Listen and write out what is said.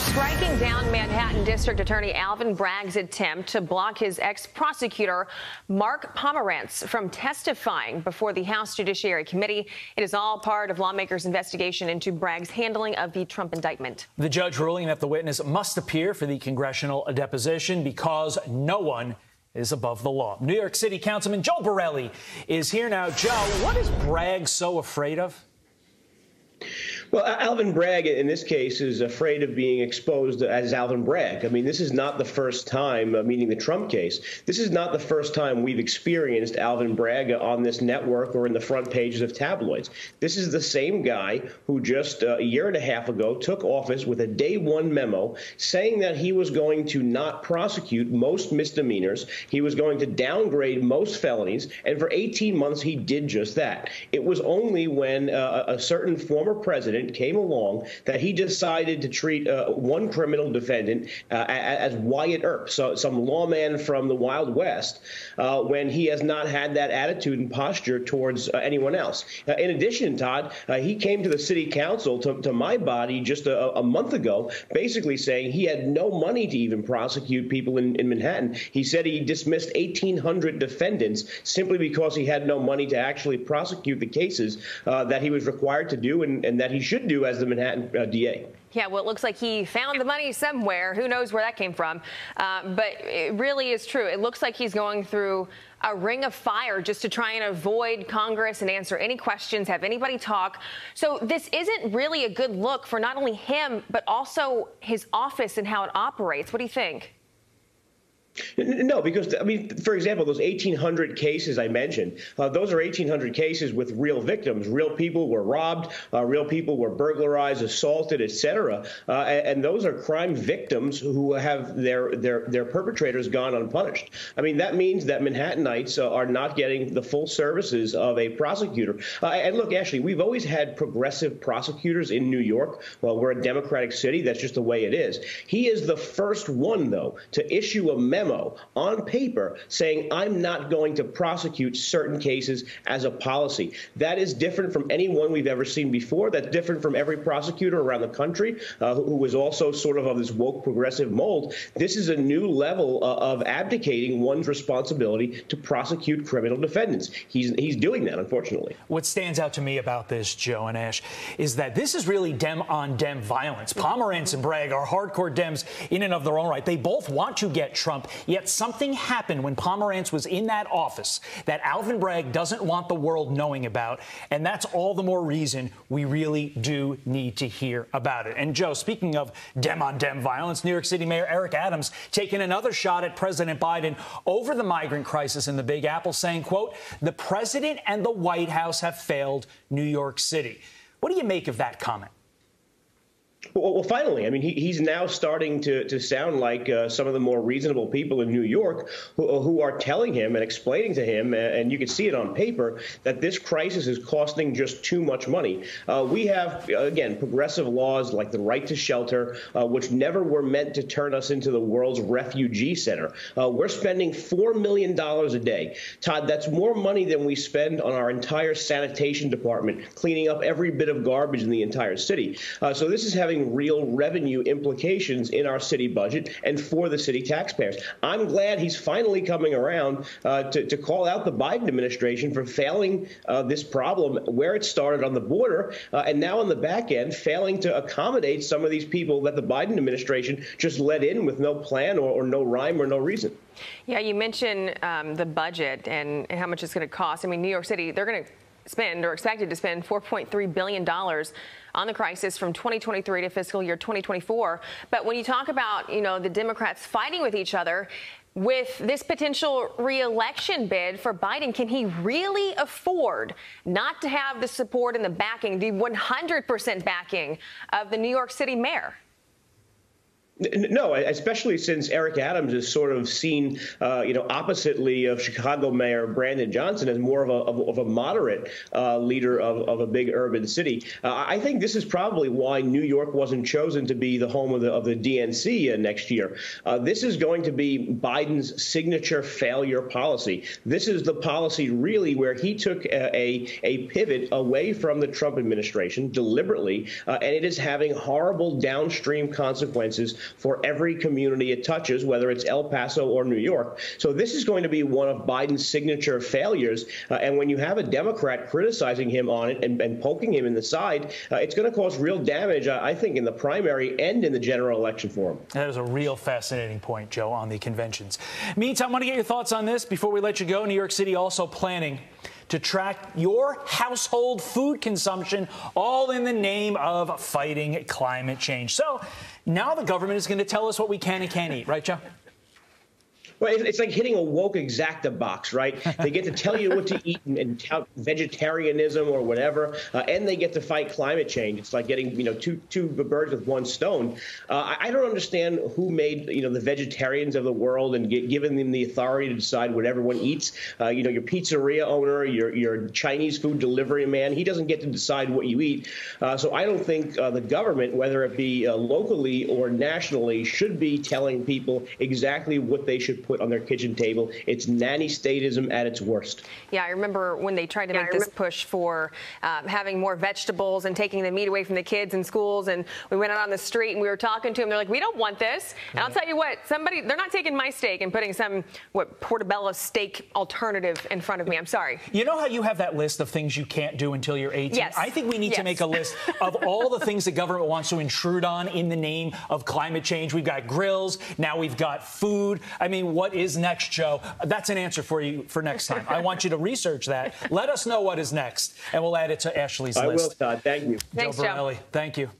Striking down Manhattan District Attorney Alvin Bragg's attempt to block his ex-prosecutor Mark Pomerantz from testifying before the House Judiciary Committee. It is all part of lawmakers' investigation into Bragg's handling of the Trump indictment. The judge ruling that the witness must appear for the congressional deposition because no one is above the law. New York City Councilman Joe Borelli is here now. Joe, what is Bragg so afraid of? Well, Alvin Bragg, in this case, is afraid of being exposed as Alvin Bragg. I mean, this is not the first time, meaning the Trump case, this is not the first time we've experienced Alvin Bragg on this network or in the front pages of tabloids. This is the same guy who just a year and a half ago took office with a day one memo saying that he was going to not prosecute most misdemeanors. He was going to downgrade most felonies. And for 18 months, he did just that. It was only when a certain former president came along that he decided to treat one criminal defendant as Wyatt Earp, so some lawman from the Wild West, when he has not had that attitude and posture towards anyone else. In addition, Todd, he came to the city council, to my body, just a month ago, basically saying he had no money to even prosecute people in Manhattan. He said he dismissed 1,800 defendants simply because he had no money to actually prosecute the cases that he was required to do and that he should do as the Manhattan DA. Yeah, well, it looks like he found the money somewhere. Who knows where that came from? But it really is true. It looks like he's going through a ring of fire just to try and avoid Congress and answer any questions, have anybody talk. So this isn't really a good look for not only him, but also his office and how it operates. What do you think? No, because, I mean, for example, those 1,800 cases I mentioned, those are 1,800 cases with real victims. Real people were robbed, real people were burglarized, assaulted, etc. And those are crime victims who have their perpetrators gone unpunished. I mean, that means that Manhattanites are not getting the full services of a prosecutor. And look, Ashley, we've always had progressive prosecutors in New York. Well, we're a Democratic city. That's just the way it is. He is the first one, though, to issue a memo on paper saying, I'm not going to prosecute certain cases as a policy. That is different from anyone we've ever seen before. That's different from every prosecutor around the country who was also sort of this woke progressive mold. This is a new level of abdicating one's responsibility to prosecute criminal defendants. He's doing that, unfortunately. What stands out to me about this, Joe and Ash, is that this is really Dem-on-Dem violence. Pomerantz and Bragg are hardcore Dems in and of their own right. They both want to get Trump. Yet something happened when Pomerantz was in that office that Alvin Bragg doesn't want the world knowing about. And that's all the more reason we really do need to hear about it. And, Joe, speaking of Dem-on-Dem violence, New York City Mayor Eric Adams taking another shot at President Biden over the migrant crisis in the Big Apple, saying, quote, the president and the White House have failed New York City. What do you make of that comment? Well, finally, I mean, he's now starting to sound like some of the more reasonable people in New York who are telling him and explaining to him, and you can see it on paper, that this crisis is costing just too much money. We have, again, progressive laws like the right to shelter, which never were meant to turn us into the world's refugee center. We're spending $4 million a day. Todd, that's more money than we spend on our entire sanitation department, cleaning up every bit of garbage in the entire city. So this is having real revenue implications in our city budget and for the city taxpayers. I'm glad he's finally coming around to call out the Biden administration for failing this problem where it started on the border and now on the back end, failing to accommodate some of these people that the Biden administration just let in with no plan or no rhyme or no reason. Yeah, you mentioned the budget and how much it's going to cost. I mean, New York City, they're going to spend or expected to spend $4.3 billion on the crisis from 2023 to fiscal year 2024. But when you talk about, you know, the Democrats fighting with each other with this potential re-election bid for Biden, can he really afford not to have the support and the backing, the 100% backing of the New York City mayor? No, especially since Eric Adams is sort of seen, oppositely of Chicago Mayor Brandon Johnson as more of a moderate leader of a big urban city. I think this is probably why New York wasn't chosen to be the home of the DNC next year. This is going to be Biden's signature failure policy. This is the policy really where he took a pivot away from the Trump administration deliberately, and it is having horrible downstream consequences for every community it touches, whether it's El Paso or New York. So this is going to be one of Biden's signature failures. And when you have a Democrat criticizing him on it and poking him in the side, it's going to cause real damage, I think, in the primary and in the general election for him. That is a real fascinating point, Joe, on the conventions. Meantime, I want to get your thoughts on this before we let you go. New York City also planning to track your household food consumption, all in the name of fighting climate change. So now the government is going to tell us what we can and can't eat, right, Joe? Well, it's like hitting a woke exacta box, right? They get to tell you what to eat and tout vegetarianism or whatever, and they get to fight climate change. It's like getting, two birds with one stone. I don't understand who made, the vegetarians of the world and given them the authority to decide what everyone eats. Your pizzeria owner, your Chinese food delivery man, he doesn't get to decide what you eat. So I don't think the government, whether it be locally or nationally, should be telling people exactly what they should put on their kitchen table. It's nanny statism at its worst. Yeah, I remember when they tried to make this push for having more vegetables and taking the meat away from the kids in schools, and we went out on the street and we were talking to them. They're like, we don't want this. And I'll tell you what, they're not taking my steak and putting some, portobello steak alternative in front of me. I'm sorry. You know how you have that list of things you can't do until you're 18? Yes. I think we need to make a list of all the things the government wants to intrude on in the name of climate change. We've got grills. Now we've got food. I mean, what is next, Joe? That's an answer for you for next time. I want you to research that. Let us know what is next, and we'll add it to Ashley's list. I will, Todd. Thank you. Thanks, Joe Borelli. Thank you.